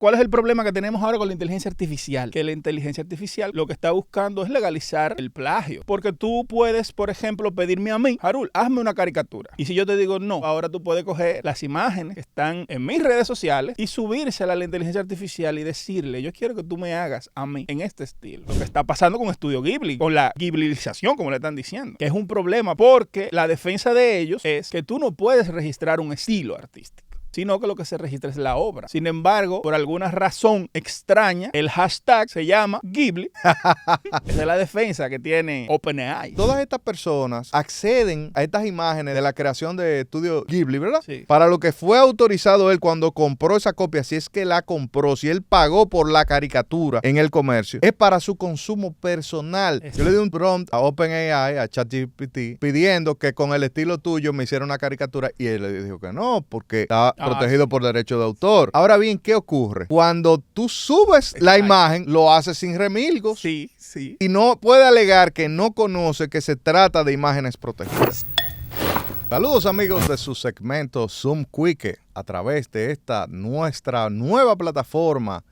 ¿Cuál es el problema que tenemos ahora con la inteligencia artificial? Que la inteligencia artificial lo que está buscando es legalizar el plagio. Porque tú puedes, por ejemplo, pedirme a mí, Harul, hazme una caricatura. Y si yo te digo no, ahora tú puedes coger las imágenes que están en mis redes sociales y subírselas a la inteligencia artificial y decirle, yo quiero que tú me hagas a mí en este estilo. Lo que está pasando con Estudio Ghibli, con la ghiblización, como le están diciendo, que es un problema porque la defensa de ellos es que tú no puedes registrar un estilo artístico, sino que lo que se registra es la obra. Sin embargo, por alguna razón extraña, el hashtag se llama Ghibli. Esa es la defensa que tiene OpenAI. Todas estas personas acceden a estas imágenes de la creación de Estudio Ghibli, ¿verdad? Sí. Para lo que fue autorizado él cuando compró esa copia, si es que la compró, si él pagó por la caricatura en el comercio, es para su consumo personal. Exacto. Yo le di un prompt a OpenAI, a ChatGPT, pidiendo que con el estilo tuyo me hiciera una caricatura y él le dijo que no, porque estaba protegido por derecho de autor. Ahora bien, ¿qué ocurre? Cuando tú subes la imagen, lo haces sin remilgos. Sí, sí. Y no puede alegar que no conoce que se trata de imágenes protegidas. Saludos amigos de su segmento Zoom Quique a través de esta nuestra nueva plataforma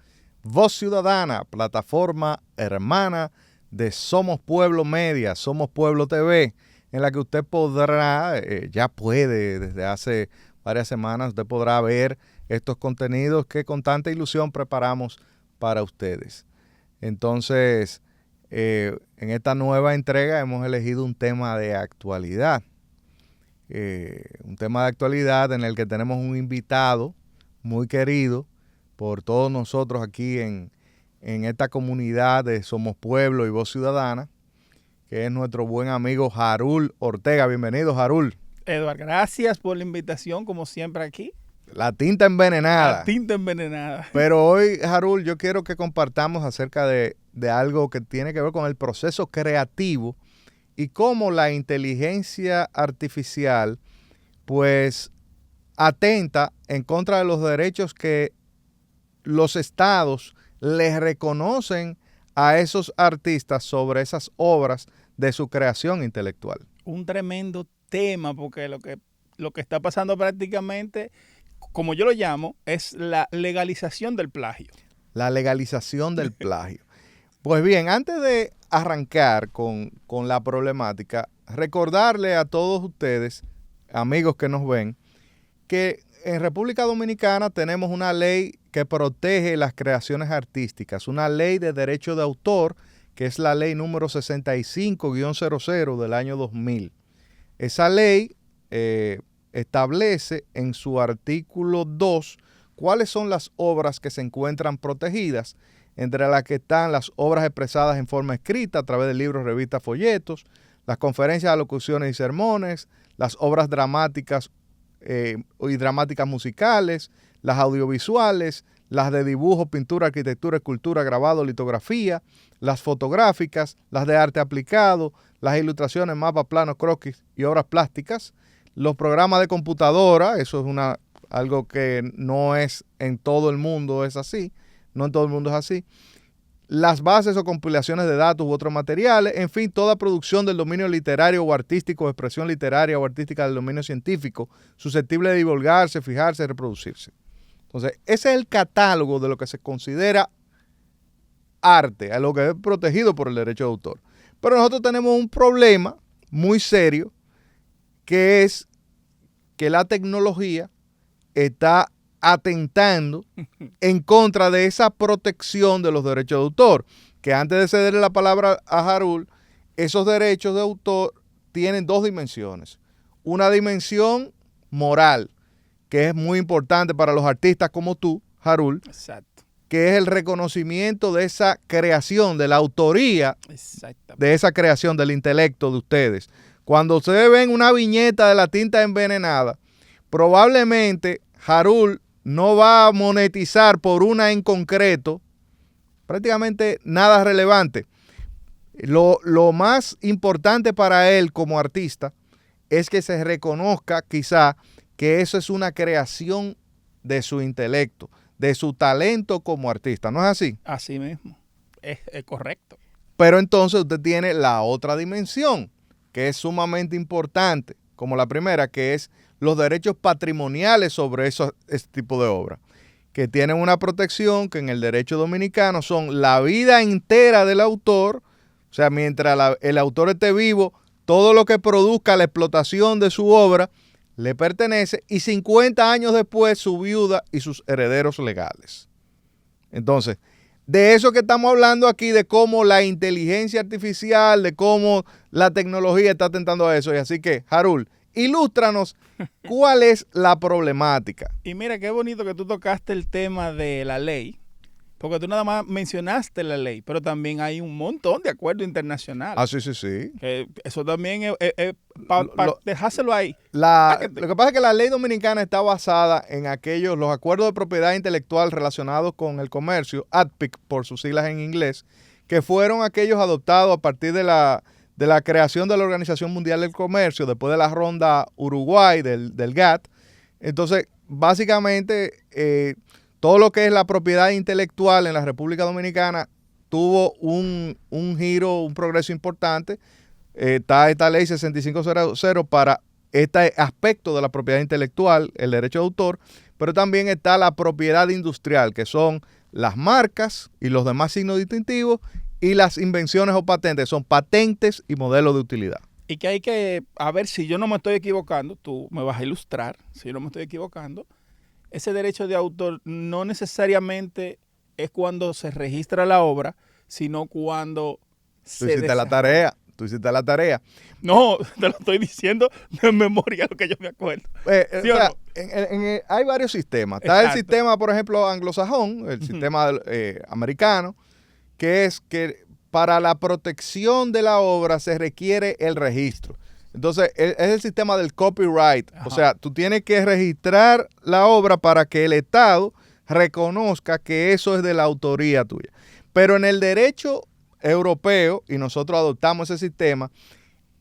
Voz Ciudadana, plataforma hermana de Somos Pueblo Media, Somos Pueblo TV, en la que usted podrá, ya puede desde hace varias semanas, usted podrá ver estos contenidos que con tanta ilusión preparamos para ustedes. Entonces, en esta nueva entrega hemos elegido un tema de actualidad. Un tema de actualidad en el que tenemos un invitado muy querido por todos nosotros aquí en esta comunidad de Somos Pueblo y Voz Ciudadana, que es nuestro buen amigo Harul Ortega. Bienvenido, Harul. Edward, gracias por la invitación, como siempre aquí. La tinta envenenada. La tinta envenenada. Pero hoy, Harul, yo quiero que compartamos acerca de algo que tiene que ver con el proceso creativo y cómo la inteligencia artificial, pues, atenta en contra de los derechos que los estados les reconocen a esos artistas sobre esas obras de su creación intelectual. Un tremendo tema, porque lo que está pasando prácticamente, como yo lo llamo, es la legalización del plagio. La legalización del plagio. Pues bien, antes de arrancar con la problemática, recordarle a todos ustedes, amigos que nos ven, que en República Dominicana tenemos una ley que protege las creaciones artísticas, una ley de derecho de autor, que es la ley número 65-00 del año 2000. Esa ley establece en su artículo 2 cuáles son las obras que se encuentran protegidas, entre las que están las obras expresadas en forma escrita a través de libros, revistas, folletos, las conferencias, alocuciones y sermones, las obras dramáticas y dramáticas musicales, las audiovisuales, las de dibujo, pintura, arquitectura, escultura, grabado, litografía, las fotográficas, las de arte aplicado, las ilustraciones, mapas, planos, croquis y obras plásticas, los programas de computadora, eso es algo que no es en todo el mundo es así, no en todo el mundo es así, las bases o compilaciones de datos u otros materiales, en fin, toda producción del dominio literario o artístico, o expresión literaria o artística del dominio científico, susceptible de divulgarse, fijarse, reproducirse. Entonces, ese es el catálogo de lo que se considera arte, a lo que es protegido por el derecho de autor. Pero nosotros tenemos un problema muy serio, que es que la tecnología está atentando en contra de esa protección de los derechos de autor, que antes de cederle la palabra a Harul, esos derechos de autor tienen dos dimensiones. Una dimensión moral, que es muy importante para los artistas como tú, Harul. Exacto. Que es el reconocimiento de esa creación, de la autoría de esa creación, del intelecto de ustedes. Cuando ustedes ven una viñeta de la tinta envenenada, probablemente Harul no va a monetizar por una en concreto, prácticamente nada relevante. Lo más importante para él como artista es que se reconozca quizá que eso es una creación de su intelecto, de su talento como artista. ¿No es así? Así mismo. Es correcto. Pero entonces usted tiene la otra dimensión, que es sumamente importante, como la primera, que es los derechos patrimoniales sobre ese tipo de obra. que tienen una protección que en el derecho dominicano son la vida entera del autor, o sea, mientras el autor esté vivo, todo lo que produzca la explotación de su obra le pertenece, y 50 años después su viuda y sus herederos legales. Entonces, de eso que estamos hablando aquí, de cómo la inteligencia artificial, de cómo la tecnología está atentando a eso. Y así que, Harul, ilústranos cuál es la problemática. Y mira, qué bonito que tú tocaste el tema de la ley, porque tú nada más mencionaste la ley, pero también hay un montón de acuerdos internacionales. Ah, sí, sí, sí. Eso también es para dejárselo ahí. Lo que pasa es que la ley dominicana está basada en los acuerdos de propiedad intelectual relacionados con el comercio, ADPIC por sus siglas en inglés, que fueron aquellos adoptados a partir de la creación de la Organización Mundial del Comercio, después de la ronda Uruguay del GATT. Entonces, básicamente, todo lo que es la propiedad intelectual en la República Dominicana tuvo un giro, un progreso importante. Está esta ley 6500 para este aspecto de la propiedad intelectual, el derecho de autor, pero también está la propiedad industrial, que son las marcas y los demás signos distintivos, y las invenciones o patentes, son patentes y modelos de utilidad. Y que hay que, a ver si yo no me estoy equivocando, tú me vas a ilustrar, si yo no me estoy equivocando, ese derecho de autor no necesariamente es cuando se registra la obra, sino cuando se desarrolla. Tú hiciste la tarea. No, te lo estoy diciendo de memoria lo que yo me acuerdo. ¿Sí o sea, no? Hay varios sistemas. Está el sistema, por ejemplo, anglosajón, el sistema americano, que es que para la protección de la obra se requiere el registro. Entonces, es el sistema del copyright. Ajá. O sea, tú tienes que registrar la obra para que el Estado reconozca que eso es de la autoría tuya. Pero en el derecho europeo, y nosotros adoptamos ese sistema,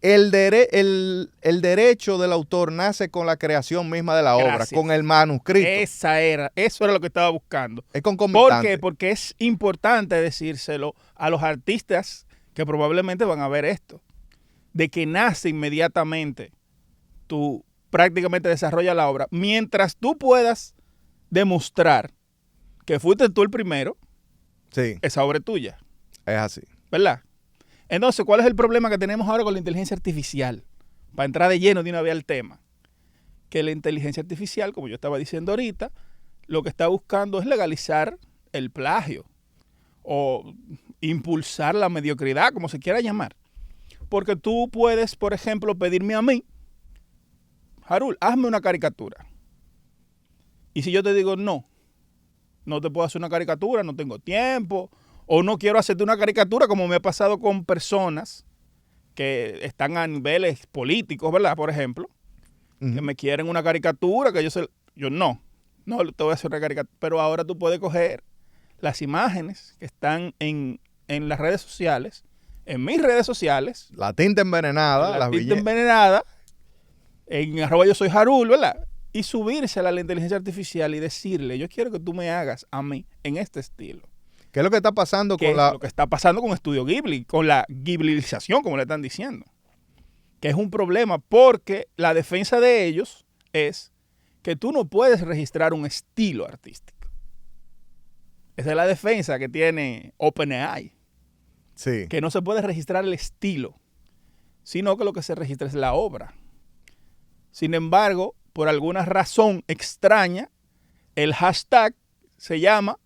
el derecho del autor nace con la creación misma de la obra, con el manuscrito. Eso era lo que estaba buscando. Es concomitante. ¿Por qué? Porque es importante decírselo a los artistas que probablemente van a ver esto, de que nace inmediatamente, tú prácticamente desarrollas la obra. Mientras tú puedas demostrar que fuiste tú el primero, sí, esa obra es tuya. Es así. ¿Verdad? Entonces, ¿cuál es el problema que tenemos ahora con la inteligencia artificial? Para entrar de lleno de una vez al tema. Que la inteligencia artificial, como yo estaba diciendo ahorita, lo que está buscando es legalizar el plagio o impulsar la mediocridad, como se quiera llamar. Porque tú puedes, por ejemplo, pedirme a mí, Harul, hazme una caricatura. Y si yo te digo, no te puedo hacer una caricatura, no tengo tiempo, o no quiero hacerte una caricatura, como me ha pasado con personas que están a niveles políticos, ¿verdad? Por ejemplo, que me quieren una caricatura, que yo no te voy a hacer una caricatura. Pero ahora tú puedes coger las imágenes que están en las redes sociales, en mis redes sociales. La tinta envenenada. La tinta envenenada, en @yosoyharul, ¿verdad? Y subírsela a la inteligencia artificial y decirle, yo quiero que tú me hagas a mí en este estilo. ¿Qué es lo que está pasando lo que está pasando con Estudio Ghibli, con la ghiblización, como le están diciendo? Que es un problema porque la defensa de ellos es que tú no puedes registrar un estilo artístico. Esa es la defensa que tiene OpenAI. Sí. Que no se puede registrar el estilo, sino que lo que se registra es la obra. Sin embargo, por alguna razón extraña, el hashtag se llama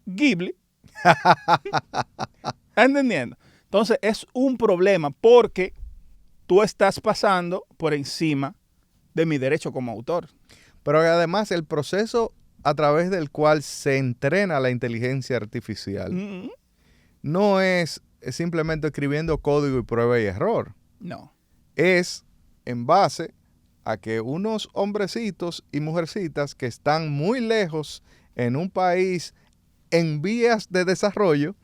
Ghibli. ¿Estás entendiendo? Entonces es un problema porque tú estás pasando por encima de mi derecho como autor. Pero además el proceso a través del cual se entrena la inteligencia artificial no es simplemente escribiendo código y prueba y error. No. Es en base a que unos hombrecitos y mujercitas que están muy lejos en un país en vías de desarrollo,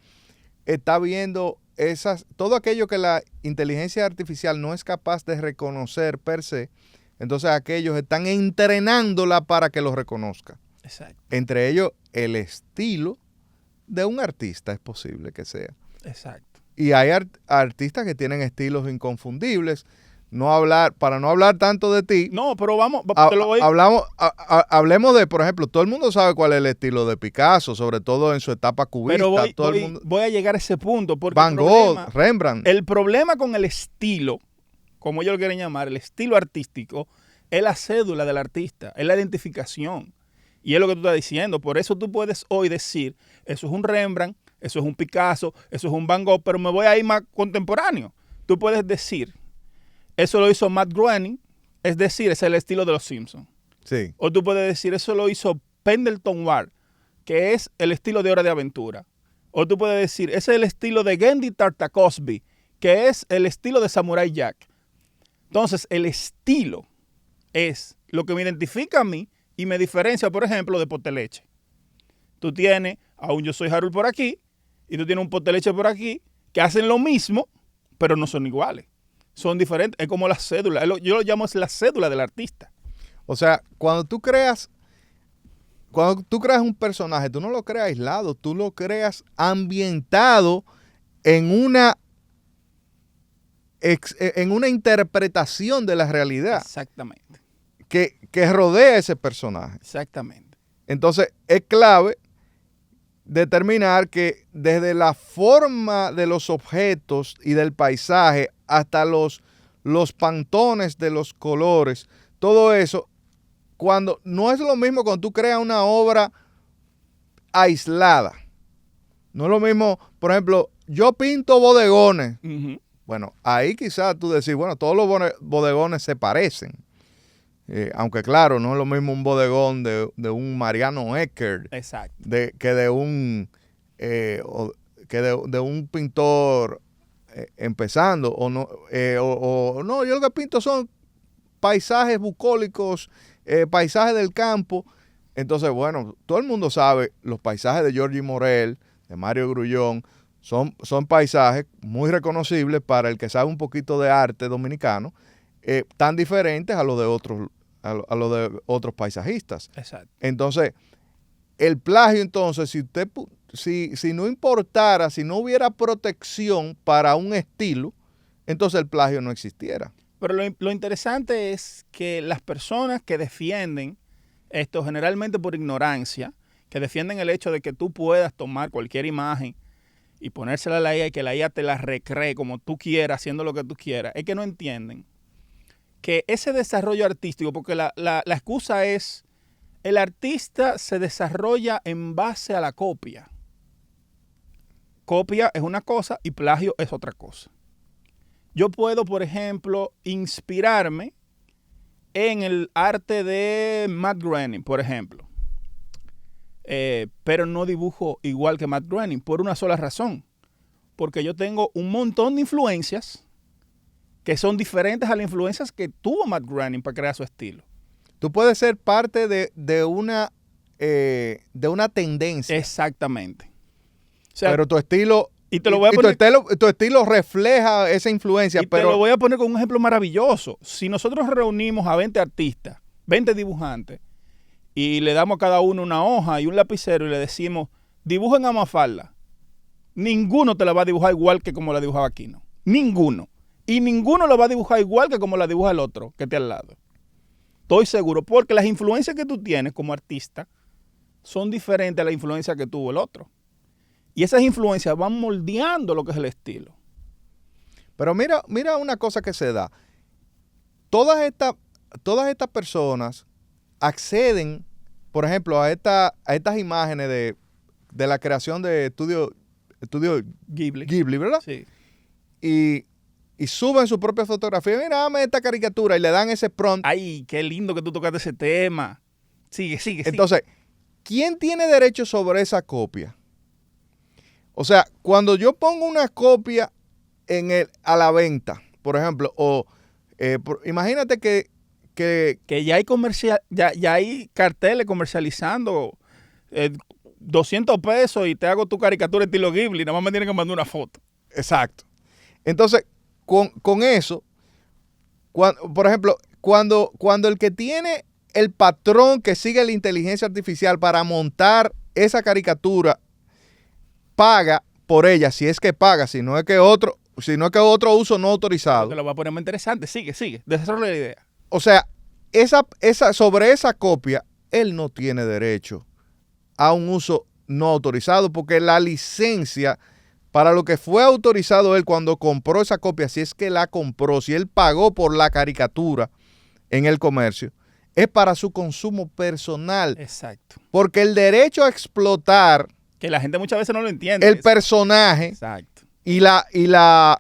está viendo todo aquello que la inteligencia artificial no es capaz de reconocer per se. Entonces aquellos están entrenándola para que lo reconozca. Exacto. Entre ellos, el estilo de un artista es posible que sea. Exacto. Y hay artistas que tienen estilos inconfundibles. para no hablar tanto de ti, No, pero vamos, te lo voy. hablemos de, por ejemplo, todo el mundo sabe cuál es el estilo de Picasso, sobre todo en su etapa cubista. Pero el mundo, voy a llegar a ese punto. Porque Van Gogh, Rembrandt. El problema con el estilo, como ellos lo quieren llamar, el estilo artístico, es la cédula del artista, es la identificación. Y es lo que tú estás diciendo. Por eso tú puedes hoy decir, eso es un Rembrandt, eso es un Picasso, eso es un Van Gogh, pero me voy a ir más contemporáneo. Tú puedes decir, eso lo hizo Matt Groening, es decir, ese es el estilo de los Simpsons. Sí. O tú puedes decir, eso lo hizo Pendleton Ward, que es el estilo de Hora de Aventura. O tú puedes decir, ese es el estilo de Genndy Tartakovsky, que es el estilo de Samurai Jack. Entonces, el estilo es lo que me identifica a mí y me diferencia, por ejemplo, de Poteleche. Tú tienes a un Yo Soy Harold por aquí y tú tienes un Poteleche por aquí que hacen lo mismo, pero no son iguales. Son diferentes. Es como la cédula. Yo lo llamo la cédula del artista. O sea, cuando tú creas un personaje, tú no lo creas aislado, tú lo creas ambientado en una interpretación de la realidad. Exactamente. Que rodea ese personaje. Exactamente. Entonces, es clave determinar que desde la forma de los objetos y del paisaje hasta los pantones de los colores, todo eso, cuando no es lo mismo cuando tú creas una obra aislada. No es lo mismo, por ejemplo, yo pinto bodegones. Uh-huh. Bueno, ahí quizás tú decís, bueno, todos los bodegones se parecen. Aunque claro, no es lo mismo un bodegón de un Mariano Eckert. Exacto. Que de un pintor empezando. No, yo lo que pinto son paisajes bucólicos, paisajes del campo. Entonces, bueno, todo el mundo sabe, los paisajes de Giorgi Morel, de Mario Grullón, son paisajes muy reconocibles para el que sabe un poquito de arte dominicano, tan diferentes a los de otros paisajistas. Exacto. Entonces, el plagio, entonces, si no importara, si no hubiera protección para un estilo, entonces el plagio no existiera. Pero lo interesante es que las personas que defienden esto, generalmente por ignorancia, que defienden el hecho de que tú puedas tomar cualquier imagen y ponérsela a la IA y que la IA te la recree como tú quieras, haciendo lo que tú quieras, es que no entienden que ese desarrollo artístico, porque la excusa es, el artista se desarrolla en base a la copia. Copia es una cosa y plagio es otra cosa. Yo puedo, por ejemplo, inspirarme en el arte de Matt Groening, por ejemplo. Pero no dibujo igual que Matt Groening por una sola razón. Porque yo tengo un montón de influencias que son diferentes a las influencias que tuvo Matt Groening para crear su estilo. Tú puedes ser parte de una tendencia. Exactamente. O sea, pero tu estilo... Y te lo voy a poner, tu estilo refleja esa influencia. Te lo voy a poner con un ejemplo maravilloso. Si nosotros reunimos a 20 artistas, 20 dibujantes, y le damos a cada uno una hoja y un lapicero y le decimos, dibujen a Mafalda, ninguno te la va a dibujar igual que como la dibujaba Aquino. Ninguno. Y ninguno la va a dibujar igual que como la dibuja el otro que esté al lado. Estoy seguro, porque las influencias que tú tienes como artista son diferentes a las influencias que tuvo el otro. Y esas influencias van moldeando lo que es el estilo. Pero mira una cosa que se da. Todas estas personas acceden, por ejemplo, a estas imágenes de la creación de estudio Ghibli, ¿verdad? Sí. Y suben su propia fotografía. Mira, dame esta caricatura y le dan ese prompt. Ay, qué lindo que tú tocaste ese tema. Sigue. Entonces, ¿quién tiene derecho sobre esa copia? O sea, cuando yo pongo una copia a la venta, por ejemplo, imagínate que ya hay ya hay carteles comercializando 200 pesos y te hago tu caricatura estilo Ghibli, nada más me tienen que mandar una foto. Exacto. Entonces, con eso, por ejemplo, cuando el que tiene el patrón que sigue la inteligencia artificial para montar esa caricatura paga por ella, si es que paga, si no es que otro, sino que otro uso no autorizado. Te lo voy a poner más interesante. Sigue. Desarrolla la idea. O sea, sobre esa copia, él no tiene derecho a un uso no autorizado, porque la licencia para lo que fue autorizado él cuando compró esa copia, si es que la compró, si él pagó por la caricatura en el comercio, es para su consumo personal. Exacto. Porque el derecho a explotar Que la gente muchas veces no lo entiende. el personaje Exacto. y la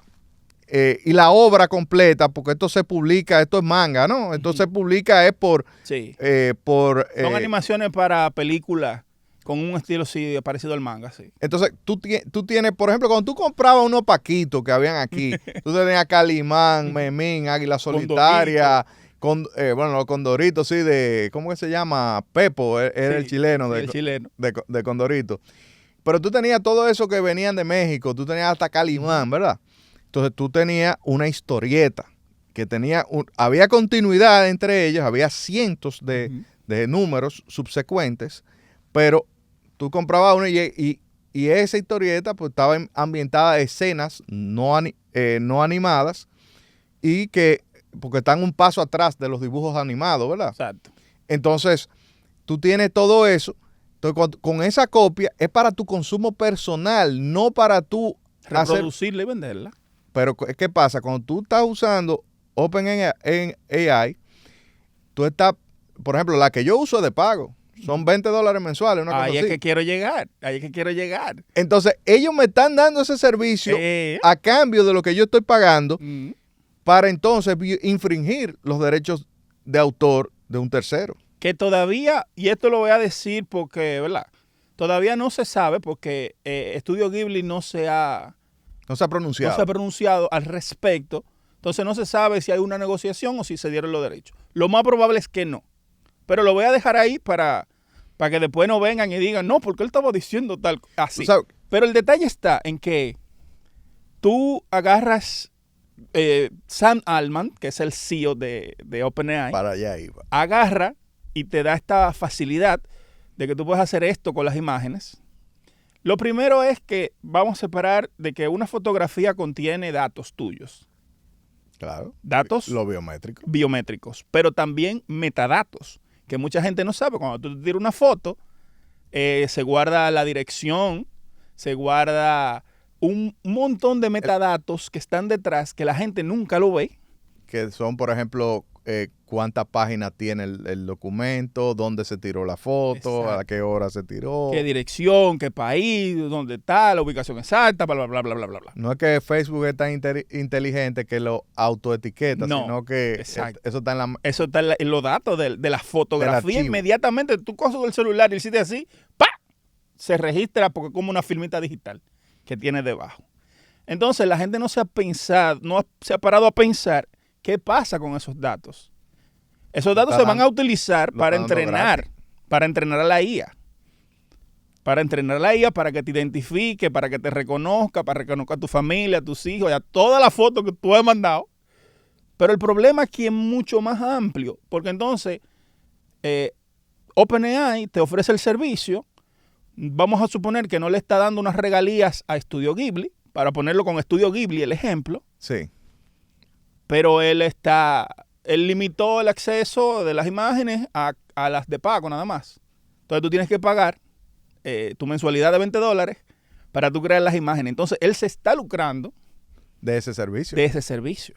obra completa, porque esto se publica, esto es manga, ¿no? Esto se publica es por... Sí. Son Son animaciones para películas con un estilo así parecido al manga, sí. Entonces, tú tienes, por ejemplo, cuando tú comprabas unos paquitos que habían aquí, tú tenías Calimán, Memín, Águila Solitaria, los Condoritos, sí, ¿cómo que se llama? Pepo, era el chileno, el chileno. de Condorito. Pero tú tenías todo eso que venían de México, tú tenías hasta Calimán, ¿verdad? Entonces, tú tenías una historieta que había continuidad entre ellos, había cientos de números subsecuentes, pero tú comprabas uno y esa historieta pues estaba ambientada de escenas no animadas y porque están un paso atrás de los dibujos animados, ¿verdad? Exacto. Entonces, tú tienes todo eso. Entonces, con esa copia es para tu consumo personal, no para tú reproducirla y venderla. Pero, ¿qué pasa? Cuando tú estás usando OpenAI, tú estás, por ejemplo, la que yo uso es de pago. Son $20 mensuales. Ahí es que quiero llegar. Entonces, ellos me están dando ese servicio a cambio de lo que yo estoy pagando para entonces infringir los derechos de autor de un tercero. Que todavía, y esto lo voy a decir porque, ¿verdad? Todavía no se sabe porque Estudio Ghibli no se ha pronunciado al respecto. Entonces no se sabe si hay una negociación o si se dieron los derechos. Lo más probable es que no. Pero lo voy a dejar ahí para que después no vengan y digan, no, porque él estaba diciendo tal, así. Pero el detalle está en que tú agarras Sam Altman, que es el CEO de OpenAI, para allá iba. Agarra y te da esta facilidad de que tú puedes hacer esto con las imágenes. Lo primero es que vamos a separar de que una fotografía contiene datos tuyos. Claro. Datos lo biométricos, pero también metadatos, que mucha gente no sabe. Cuando tú te tiras una foto, se guarda la dirección, se guarda un montón de metadatos que están detrás que la gente nunca lo ve. Que son, por ejemplo, cuántas páginas tiene el documento, dónde se tiró la foto, exacto, a qué hora se tiró. Qué dirección, qué país, dónde está, la ubicación exacta, bla, bla, bla, bla, bla, bla. No es que Facebook es tan inteligente que lo autoetiqueta, sino que eso está en los datos de la fotografía. Inmediatamente tú coges el celular y el sitio así, ¡pa! Se registra porque es como una filmita digital que tiene debajo. Entonces la gente no se ha parado a pensar qué pasa con esos datos. Esos datos se van a utilizar para entrenar a la IA. Para entrenar a la IA, para que te identifique, para que te reconozca, para que reconozca a tu familia, a tus hijos, a todas las fotos que tú has mandado. Pero el problema aquí es mucho más amplio, porque entonces OpenAI te ofrece el servicio. Vamos a suponer que no le está dando unas regalías a Estudio Ghibli, para ponerlo con Estudio Ghibli el ejemplo. Sí. Pero él limitó el acceso de las imágenes a las de pago nada más. Entonces tú tienes que pagar tu mensualidad de $20 para tú crear las imágenes. Entonces él se está lucrando de ese servicio.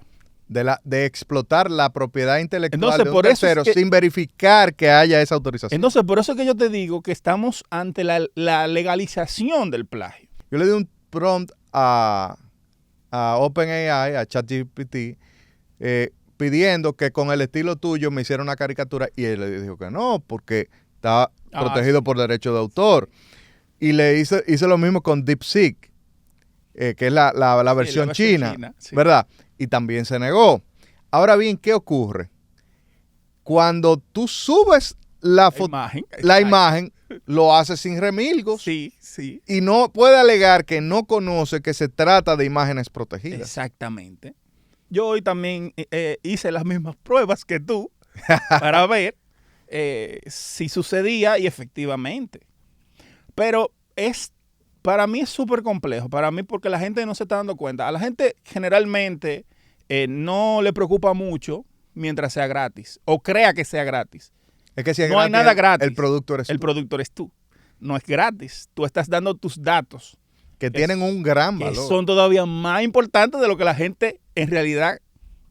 De explotar la propiedad intelectual de un tercero sin verificar que haya esa autorización. Entonces, por eso es que yo te digo que estamos ante la legalización del plagio. Yo le di un prompt a OpenAI, a ChatGPT, pidiendo que con el estilo tuyo me hiciera una caricatura, y él le dijo que no, porque está protegido por derecho de autor. Y le hice lo mismo con DeepSeek, que es la versión china, sí, ¿verdad? Y también se negó. Ahora bien, ¿qué ocurre? Cuando tú subes la imagen, lo hace sin remilgos. Sí, sí. Y no puede alegar que no conoce que se trata de imágenes protegidas. Exactamente. Yo hoy también hice las mismas pruebas que tú para ver si sucedía y efectivamente. Pero es Para mí es súper complejo, para mí porque la gente no se está dando cuenta. A la gente generalmente no le preocupa mucho mientras sea gratis o crea que sea gratis. Es que si es no gratis, hay nada gratis. el producto eres tú. El producto eres tú. No es gratis. Tú estás dando tus datos. Que tienen un gran Que valor. son todavía más importantes de lo que la gente en realidad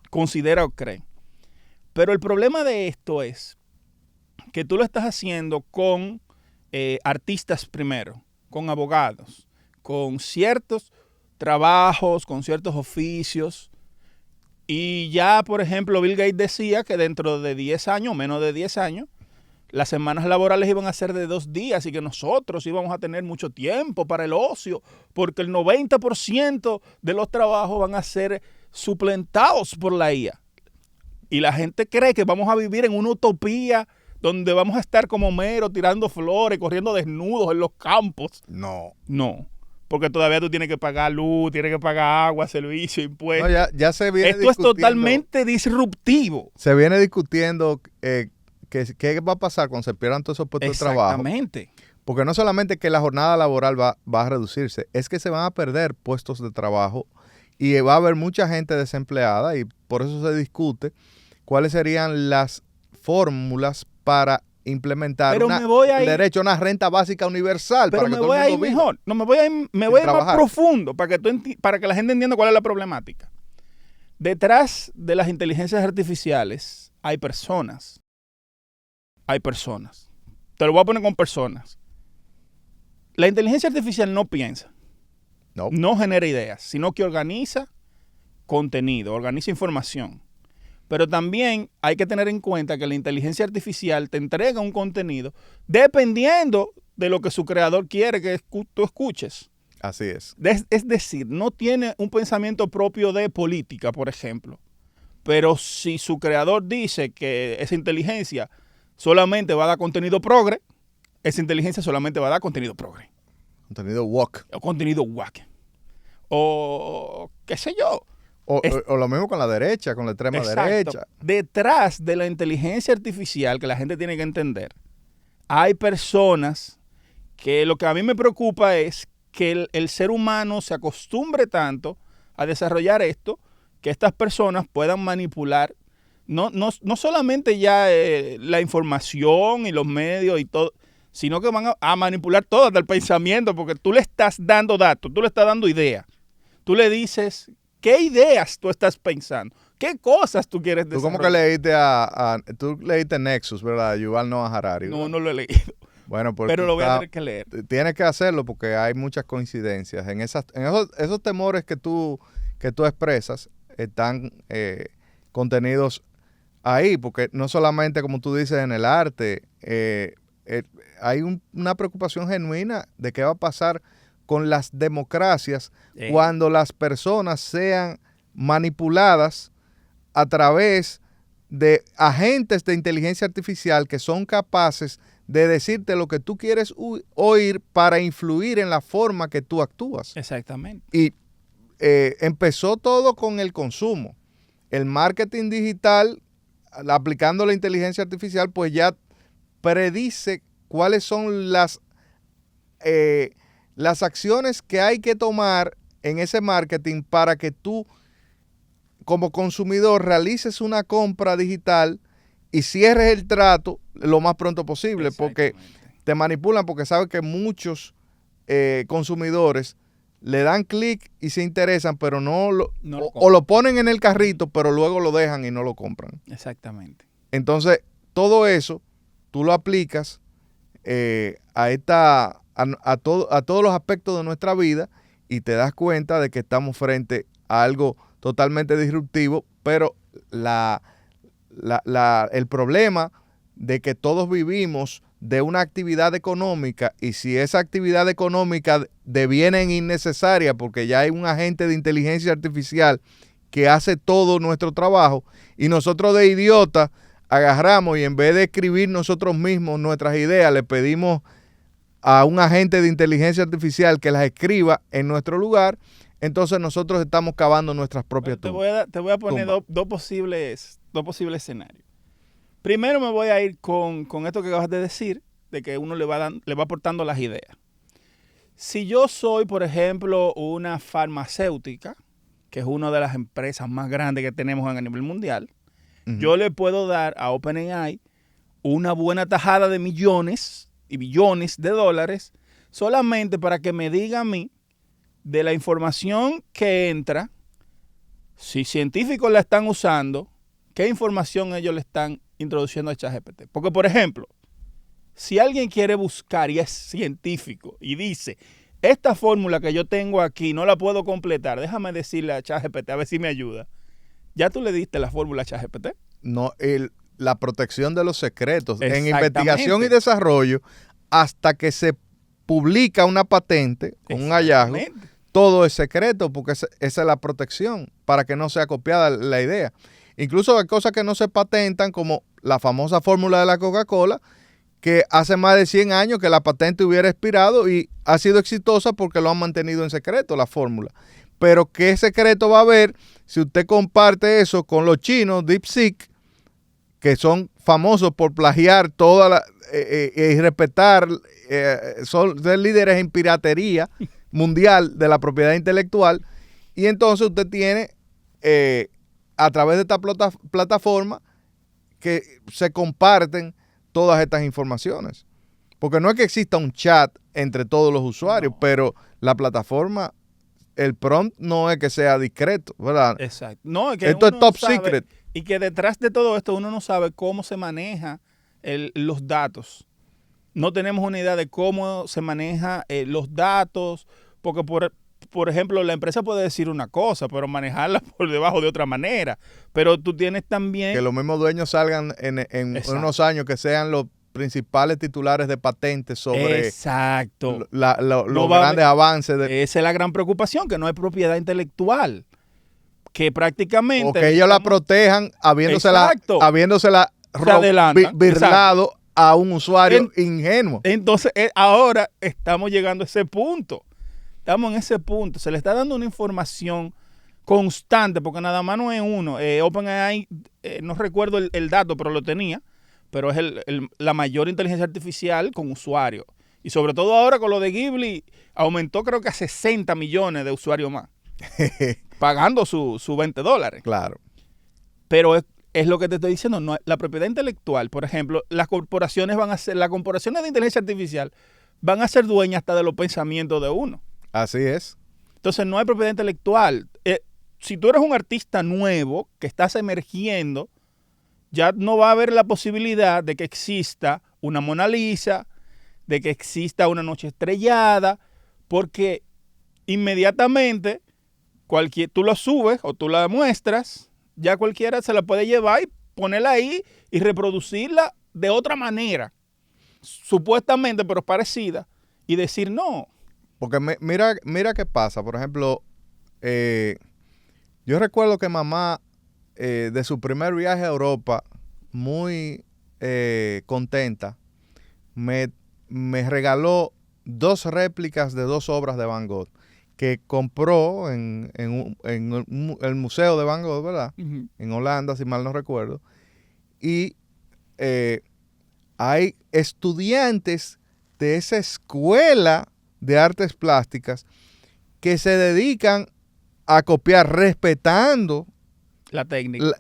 considera o cree. Pero el problema de esto es que tú lo estás haciendo con artistas primero, con abogados, con ciertos trabajos, con ciertos oficios. Y ya, por ejemplo, Bill Gates decía que dentro de 10 años, menos de 10 años, las semanas laborales iban a ser de 2 días y que nosotros íbamos a tener mucho tiempo para el ocio, porque el 90% de los trabajos van a ser suplantados por la IA. Y la gente cree que vamos a vivir en una utopía donde vamos a estar como Homero tirando flores, corriendo desnudos en los campos. No. No, porque todavía tú tienes que pagar luz, tienes que pagar agua, servicio, impuestos. No, ya se viene Esto es totalmente disruptivo. Se viene discutiendo qué va a pasar cuando se pierdan todos esos puestos de trabajo. Exactamente. Porque no solamente que la jornada laboral va a reducirse, es que se van a perder puestos de trabajo y va a haber mucha gente desempleada y por eso se discute cuáles serían las fórmulas para implementar el derecho a una renta básica universal. Pero para me que voy todo a el ir mundo mejor. No, me voy a ir más profundo para que la gente entienda cuál es la problemática. Detrás de las inteligencias artificiales hay personas. Hay personas. Te lo voy a poner con personas. La inteligencia artificial no piensa. No genera ideas, sino que organiza contenido, organiza información. Pero también hay que tener en cuenta que la inteligencia artificial te entrega un contenido dependiendo de lo que su creador quiere que tú escuches. Así es. Es decir, no tiene un pensamiento propio de política, por ejemplo. Pero si su creador dice que esa inteligencia solamente va a dar contenido progre, esa inteligencia solamente va a dar contenido progre. Contenido woke. O contenido wack. O qué sé yo. O lo mismo con la derecha, con la extrema derecha. Detrás de la inteligencia artificial, que la gente tiene que entender, hay personas que lo que a mí me preocupa es que el ser humano se acostumbre tanto a desarrollar esto, que estas personas puedan manipular no solamente ya la información y los medios y todo, sino que van a manipular todo, hasta el pensamiento, porque tú le estás dando datos, tú le estás dando ideas. Tú le dices qué ideas tú estás pensando, qué cosas tú quieres desarrollar. Tú como que leíste tú leíste Nexus, ¿verdad? Yuval Noah Harari. No lo he leído. Bueno, pero lo voy a tener que leer. Tienes que hacerlo porque hay muchas coincidencias. En esos temores que tú expresas están contenidos ahí, porque no solamente, como tú dices, en el arte, hay una preocupación genuina de qué va a pasar con las democracias cuando las personas sean manipuladas a través de agentes de inteligencia artificial que son capaces de decirte lo que tú quieres oír para influir en la forma que tú actúas. Exactamente. Y empezó todo con el consumo. El marketing digital, aplicando la inteligencia artificial, pues ya predice cuáles son las acciones que hay que tomar en ese marketing para que tú, como consumidor, realices una compra digital y cierres el trato lo más pronto posible, porque te manipulan, porque sabes que muchos consumidores le dan clic y se interesan, pero o lo ponen en el carrito, pero luego lo dejan y no lo compran. Exactamente. Entonces, todo eso tú lo aplicas a todos los aspectos de nuestra vida y te das cuenta de que estamos frente a algo totalmente disruptivo, pero el problema de que todos vivimos de una actividad económica, y si esa actividad económica deviene innecesaria porque ya hay un agente de inteligencia artificial que hace todo nuestro trabajo y nosotros de idiotas agarramos y en vez de escribir nosotros mismos nuestras ideas, le pedimos a un agente de inteligencia artificial que las escriba en nuestro lugar, entonces nosotros estamos cavando nuestras propias tumbas. Te voy a poner dos posibles escenarios. Primero me voy a ir con esto que acabas de decir, de que uno le va aportando las ideas. Si yo soy, por ejemplo, una farmacéutica, que es una de las empresas más grandes que tenemos a nivel mundial, yo le puedo dar a OpenAI una buena tajada de millones y billones de dólares solamente para que me diga a mí de la información que entra, si científicos la están usando, qué información ellos le están introduciendo a ChatGPT. Porque, por ejemplo, si alguien quiere buscar y es científico y dice, esta fórmula que yo tengo aquí no la puedo completar, déjame decirle a ChatGPT a ver si me ayuda. ¿Ya tú le diste la fórmula a ChatGPT? No, la protección de los secretos en investigación y desarrollo hasta que se publica una patente con un hallazgo, todo es secreto porque esa es la protección para que no sea copiada la idea. Incluso hay cosas que no se patentan, como la famosa fórmula de la Coca-Cola, que hace más de 100 años que la patente hubiera expirado y ha sido exitosa porque lo han mantenido en secreto la fórmula. Pero ¿qué secreto va a haber si usted comparte eso con los chinos, DeepSeek, que son famosos por plagiar toda y respetar, son líderes en piratería mundial de la propiedad intelectual? Y entonces usted tiene, a través de esta plataforma, que se comparten todas estas informaciones. Porque no es que exista un chat entre todos los usuarios, pero la plataforma, el prompt no es que sea discreto, ¿verdad? Exacto. No, es que esto es top secret. Y que detrás de todo esto uno no sabe cómo se maneja los datos. No tenemos una idea de cómo se maneja los datos, porque por ejemplo, la empresa puede decir una cosa, pero manejarla por debajo de otra manera. Pero tú tienes también... Que los mismos dueños salgan en unos años, que sean los principales titulares de patentes sobre exacto. los grandes avances. Esa es la gran preocupación, que no hay propiedad intelectual. Que prácticamente... O que ellos la protejan habiéndosela birlado a un usuario ingenuo. Entonces, ahora estamos llegando a ese punto. Estamos en ese punto. Se le está dando una información constante, porque nada más no es uno. OpenAI, no recuerdo el dato, pero lo tenía. Pero es la mayor inteligencia artificial con usuarios. Y sobre todo ahora con lo de Ghibli, aumentó creo que a 60 millones de usuarios más. Pagando su $20. Claro. Pero es lo que te estoy diciendo. No, la propiedad intelectual, por ejemplo, las corporaciones de inteligencia artificial van a ser dueñas hasta de los pensamientos de uno. Así es. Entonces no hay propiedad intelectual. Si tú eres un artista nuevo que estás emergiendo, ya no va a haber la posibilidad de que exista una Mona Lisa, de que exista una noche estrellada, porque inmediatamente tú lo subes o tú la muestras, ya cualquiera se la puede llevar y ponerla ahí y reproducirla de otra manera, supuestamente, pero parecida, y decir no. Porque mira qué pasa. Por ejemplo, yo recuerdo que mamá, de su primer viaje a Europa, muy contenta, me regaló 2 réplicas de 2 obras de Van Gogh que compró en el Museo de Van Gogh, ¿verdad? Uh-huh. En Holanda, si mal no recuerdo. Y hay estudiantes de esa escuela de artes plásticas que se dedican a copiar respetando la técnica,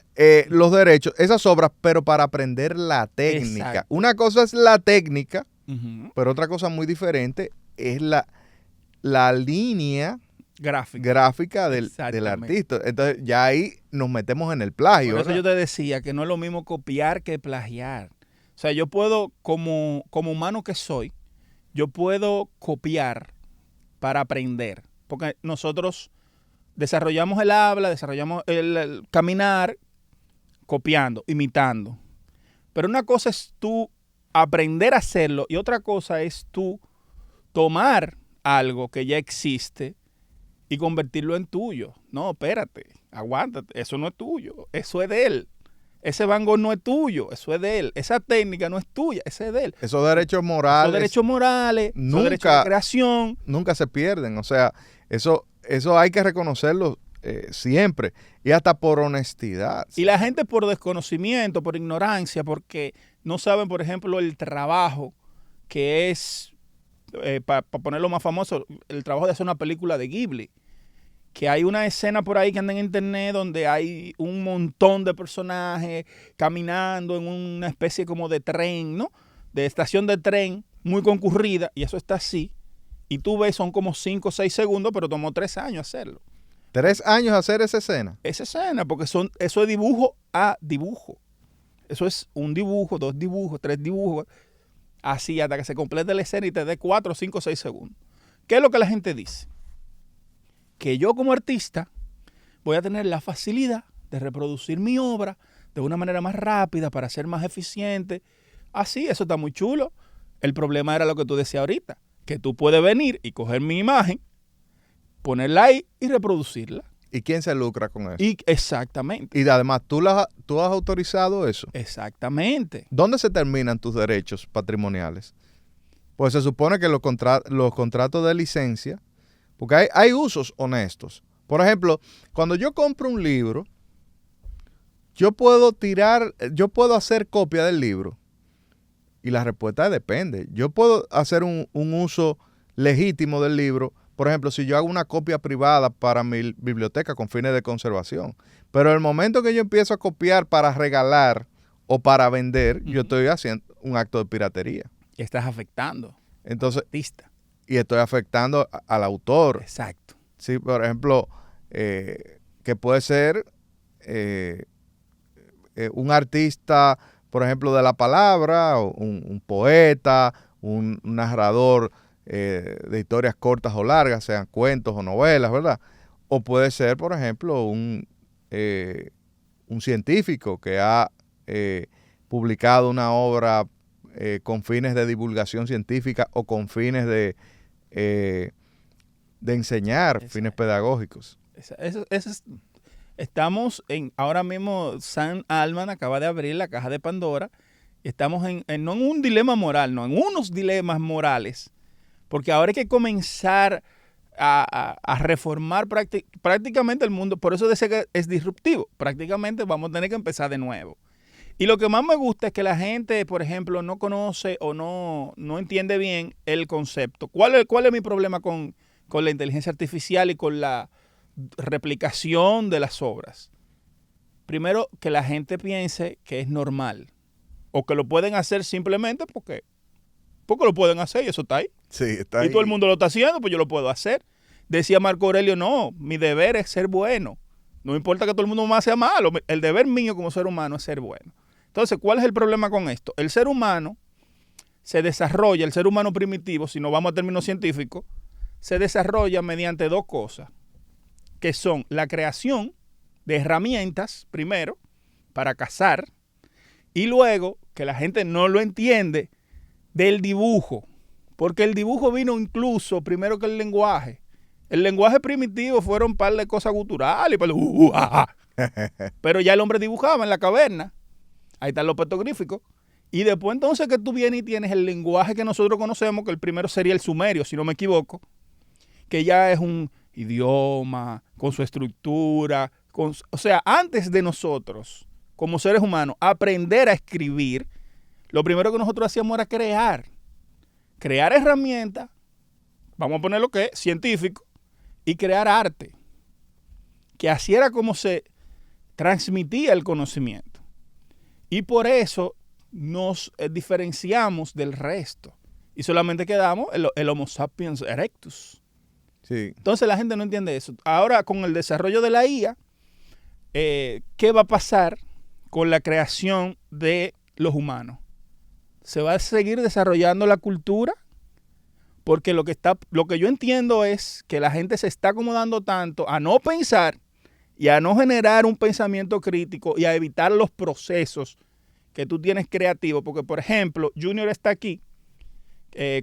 los derechos, esas obras, pero para aprender la técnica. Exacto. Una cosa es la técnica, uh-huh, pero otra cosa muy diferente es la línea gráfica del artista. Entonces ya ahí nos metemos en el plagio. Por eso yo te decía que no es lo mismo copiar que plagiar. O sea, yo puedo, como humano que soy, yo puedo copiar para aprender, porque nosotros desarrollamos el habla, desarrollamos el caminar, copiando, imitando. Pero una cosa es tú aprender a hacerlo y otra cosa es tú tomar algo que ya existe y convertirlo en tuyo. No, espérate, aguántate, eso no es tuyo, eso es de él. Ese Van Gogh no es tuyo, eso es de él. Esa técnica no es tuya, ese es de él. Esos derechos morales. Esos derechos morales, esos derechos de creación. Nunca se pierden. O sea, eso hay que reconocerlo siempre. Y hasta por honestidad. Y la gente por desconocimiento, por ignorancia, porque no saben, por ejemplo, el trabajo que es para ponerlo más famoso, el trabajo de hacer una película de Ghibli. Que hay una escena por ahí que anda en internet donde hay un montón de personajes caminando en una especie como de tren, ¿no? De estación de tren muy concurrida, y eso está así. Y tú ves, son como 5 o 6 segundos, pero tomó 3 años hacerlo. 3 años hacer esa escena. Esa escena, porque eso es dibujo a dibujo. Eso es un dibujo, 2 dibujos, 3 dibujos, así hasta que se complete la escena y te dé 4, 5, 6 segundos. ¿Qué es lo que la gente dice? Que yo como artista voy a tener la facilidad de reproducir mi obra de una manera más rápida para ser más eficiente. Así, eso está muy chulo. El problema era lo que tú decías ahorita, que tú puedes venir y coger mi imagen, ponerla ahí y reproducirla. ¿Y quién se lucra con eso? Exactamente. Y además, ¿tú has autorizado eso? Exactamente. ¿Dónde se terminan tus derechos patrimoniales? Pues se supone que los contratos de licencia, porque hay usos honestos. Por ejemplo, cuando yo compro un libro, yo puedo hacer copia del libro. Y la respuesta es depende. Yo puedo hacer un uso legítimo del libro. Por ejemplo, si yo hago una copia privada para mi biblioteca con fines de conservación. Pero el momento que yo empiezo a copiar para regalar o para vender, yo estoy haciendo un acto de piratería. Y estás afectando Entonces, al artista. Y estoy afectando al autor. Exacto. Sí, por ejemplo, que puede ser un artista, por ejemplo, de la palabra, un poeta, un narrador de historias cortas o largas, sean cuentos o novelas, ¿verdad? O puede ser, por ejemplo, un científico que ha publicado una obra con fines de divulgación científica o con fines de enseñar, fines pedagógicos. Estamos ahora mismo, Sam Altman acaba de abrir la caja de Pandora, y estamos no en un dilema moral, no, en unos dilemas morales, porque ahora hay que comenzar a reformar prácticamente el mundo. Por eso decía que es disruptivo. Prácticamente vamos a tener que empezar de nuevo. Y lo que más me gusta es que la gente, por ejemplo, no conoce o no entiende bien el concepto. ¿Cuál es mi problema con la inteligencia artificial y con la replicación de las obras? Primero, que la gente piense que es normal o que lo pueden hacer simplemente porque lo pueden hacer y eso está ahí. Sí, está ahí. Y todo el mundo lo está haciendo, pues yo lo puedo hacer. Decía Marco Aurelio, no, mi deber es ser bueno. No importa que todo el mundo más sea malo. El deber mío como ser humano es ser bueno. Entonces, ¿cuál es el problema con esto? El ser humano se desarrolla, el ser humano primitivo, si no vamos a términos científicos, se desarrolla mediante 2 cosas, que son la creación de herramientas, primero, para cazar, y luego, que la gente no lo entiende, del dibujo. Porque el dibujo vino incluso primero que el lenguaje. El lenguaje primitivo fueron un par de cosas guturales, pero ya el hombre dibujaba en la caverna. Ahí están los petroglíficos. Y después entonces que tú vienes y tienes el lenguaje que nosotros conocemos, que el primero sería el sumerio, si no me equivoco, que ya es un idioma con su estructura. O sea, antes de nosotros, como seres humanos, aprender a escribir, lo primero que nosotros hacíamos era crear herramientas, vamos a poner lo que es científico, y crear arte, que así era como se transmitía el conocimiento. Y por eso nos diferenciamos del resto. Y solamente quedamos el Homo sapiens erectus. Sí. Entonces la gente no entiende eso. Ahora, con el desarrollo de la IA, ¿qué va a pasar con la creación de los humanos? ¿Se va a seguir desarrollando la cultura? Porque lo que yo entiendo es que la gente se está acomodando tanto a no pensar y a no generar un pensamiento crítico y a evitar los procesos que tú tienes creativos. Porque, por ejemplo, Junior está aquí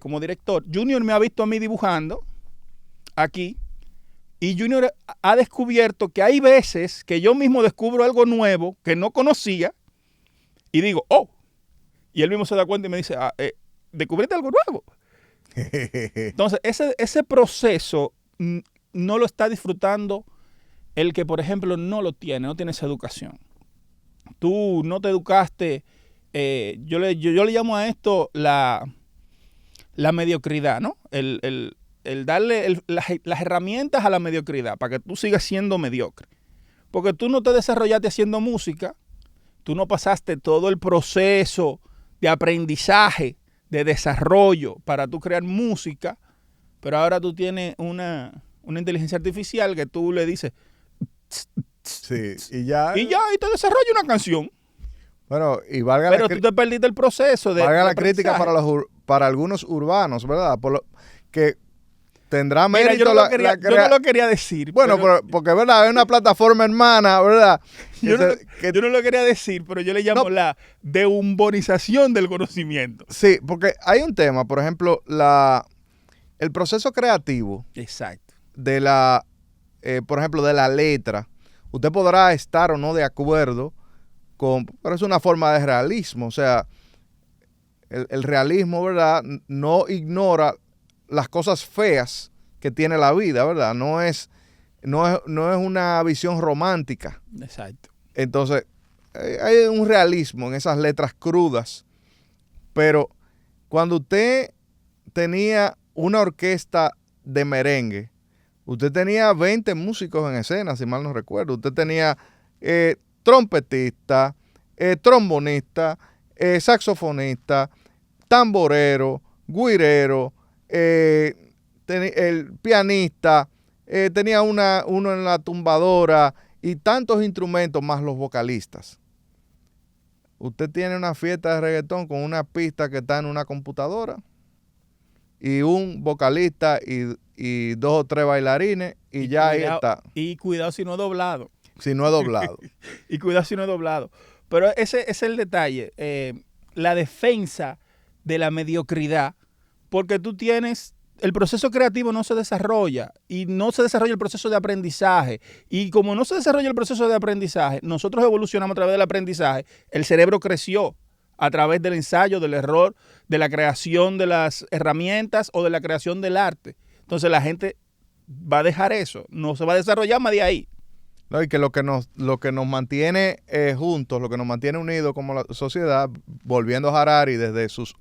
como director. Junior me ha visto a mí dibujando aquí y Junior ha descubierto que hay veces que yo mismo descubro algo nuevo que no conocía y digo, oh, y él mismo se da cuenta y me dice, ¿descubriste algo nuevo? Entonces, ese proceso no lo está disfrutando el que, por ejemplo, no tiene esa educación. Tú no te educaste, yo le llamo a esto la la mediocridad, ¿no? El darle las herramientas a la mediocridad para que tú sigas siendo mediocre. Porque tú no te desarrollaste haciendo música, tú no pasaste todo el proceso de aprendizaje, de desarrollo para tú crear música, pero ahora tú tienes una inteligencia artificial que tú le dices Sí, y ya. y te desarrolla una canción. Bueno, y valga Pero tú te perdiste el proceso de valga la aprendizaje. crítica para algunos urbanos, ¿verdad? Que tendrá Mira, mérito yo no lo quería decir. Bueno, pero porque verdad, es una plataforma hermana, ¿verdad? Yo no lo quería decir, pero yo le llamo la deumbonización del conocimiento. Sí, porque hay un tema, por ejemplo, el proceso creativo. Exacto. Por ejemplo, de la letra. Usted podrá estar o no de acuerdo pero es una forma de realismo. O sea, el realismo, ¿verdad? No ignora las cosas feas que tiene la vida, ¿verdad? No es una visión romántica. Exacto. Entonces, hay un realismo en esas letras crudas. Pero cuando usted tenía una orquesta de merengue, usted tenía 20 músicos en escena, si mal no recuerdo. Usted tenía trompetista, trombonista, saxofonista, tamborero, güirero, el pianista, tenía uno en la tumbadora y tantos instrumentos más los vocalistas. Usted tiene una fiesta de reggaetón con una pista que está en una computadora y un vocalista y 2 o 3 bailarines y ya ahí está. Y cuidado si no es doblado. Si no es doblado. Y cuidado si no es doblado. Pero ese es el detalle. La defensa de la mediocridad. Porque tú tienes... El proceso creativo no se desarrolla. Y no se desarrolla el proceso de aprendizaje. Y como no se desarrolla el proceso de aprendizaje, nosotros evolucionamos a través del aprendizaje. El cerebro creció a través del ensayo, del error, de la creación de las herramientas o de la creación del arte. Entonces la gente va a dejar eso. No se va a desarrollar más de ahí. No, y que lo que nos mantiene juntos, lo que nos mantiene unidos como la sociedad, volviendo a Harari desde sus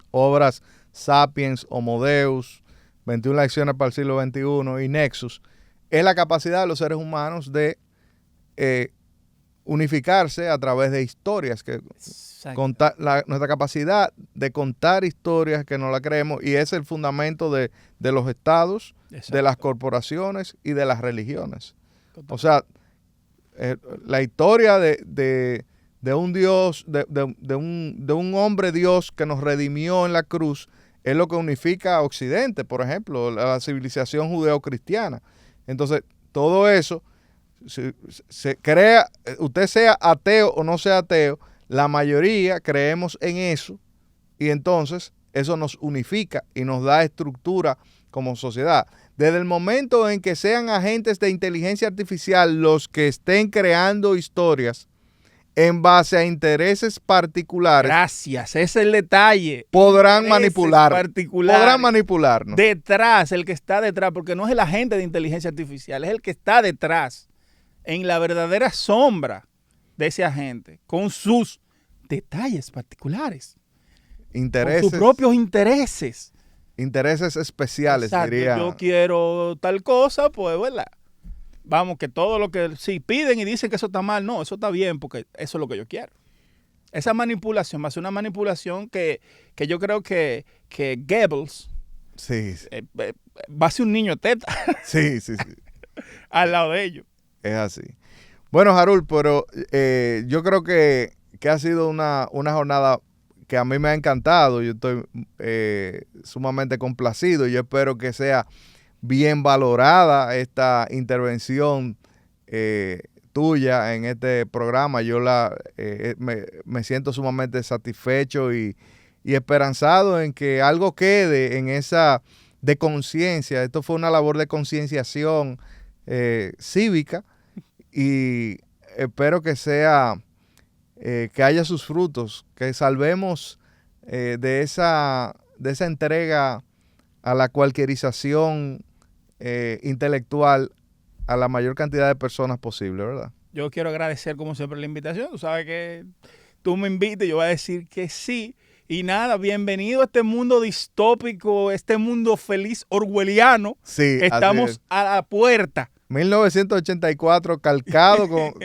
obras Sapiens, Homo Deus, 21 lecciones para el siglo XXI y Nexus, es la capacidad de los seres humanos de unificarse a través de historias, nuestra capacidad de contar historias que no la creemos, y es el fundamento de los estados, exacto, de las corporaciones y de las religiones. Total. O sea, la historia de un Dios, de un hombre Dios que nos redimió en la cruz, es lo que unifica a Occidente, por ejemplo, la civilización judeocristiana. Entonces, todo eso se crea, usted sea ateo o no sea ateo, la mayoría creemos en eso, y entonces eso nos unifica y nos da estructura como sociedad. Desde el momento en que sean agentes de inteligencia artificial los que estén creando historias en base a intereses particulares. Gracias, ese es el detalle. Podrán manipularnos. Detrás, el que está detrás, porque no es el agente de inteligencia artificial, es el que está detrás, en la verdadera sombra de ese agente, con sus detalles particulares. Intereses. Con sus propios intereses. Intereses especiales, exacto, diría. Yo quiero tal cosa, pues, ¿verdad? Vamos, que todo lo que sí piden y dicen que eso está mal, no, eso está bien, porque eso es lo que yo quiero. Esa manipulación va a ser una manipulación que yo creo que Goebbels sí. Va a ser un niño teta. Sí. Al lado de ellos. Es así. Bueno, Harul, pero yo creo que ha sido una jornada que a mí me ha encantado. Yo estoy sumamente complacido y yo espero que sea bien valorada esta intervención tuya en este programa. Yo me siento sumamente satisfecho y esperanzado en que algo quede en esa de conciencia. Esto fue una labor de concienciación cívica y espero que sea que haya sus frutos, que salvemos de esa entrega a la cualquierización intelectual a la mayor cantidad de personas posible, ¿verdad? Yo quiero agradecer como siempre la invitación. Tú sabes que tú me invitas, yo voy a decir que sí. Y nada, bienvenido a este mundo distópico, este mundo feliz orwelliano. Sí, estamos a la puerta. 1984 calcado con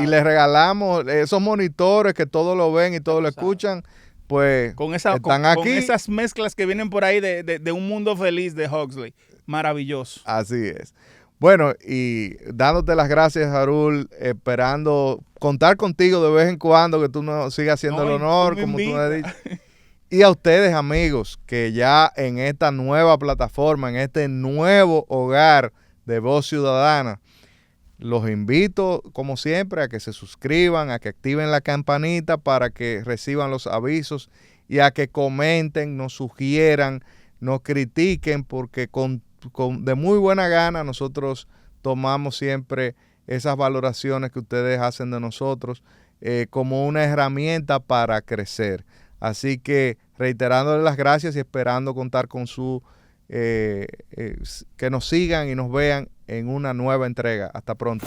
y le regalamos esos monitores que todos lo ven y todos lo escuchan, pues están aquí. Con esas mezclas que vienen por ahí de un mundo feliz de Huxley. Maravilloso. Así es. Bueno, y dándote las gracias, Harul, esperando contar contigo de vez en cuando, que tú nos sigas haciendo el honor, como tú me has dicho. Y a ustedes, amigos, que ya en esta nueva plataforma, en este nuevo hogar de Voz Ciudadana, los invito, como siempre, a que se suscriban, a que activen la campanita para que reciban los avisos y a que comenten, nos sugieran, nos critiquen, porque de muy buena gana nosotros tomamos siempre esas valoraciones que ustedes hacen de nosotros como una herramienta para crecer. Así que reiterándole las gracias y esperando contar con que nos sigan y nos vean en una nueva entrega. Hasta pronto.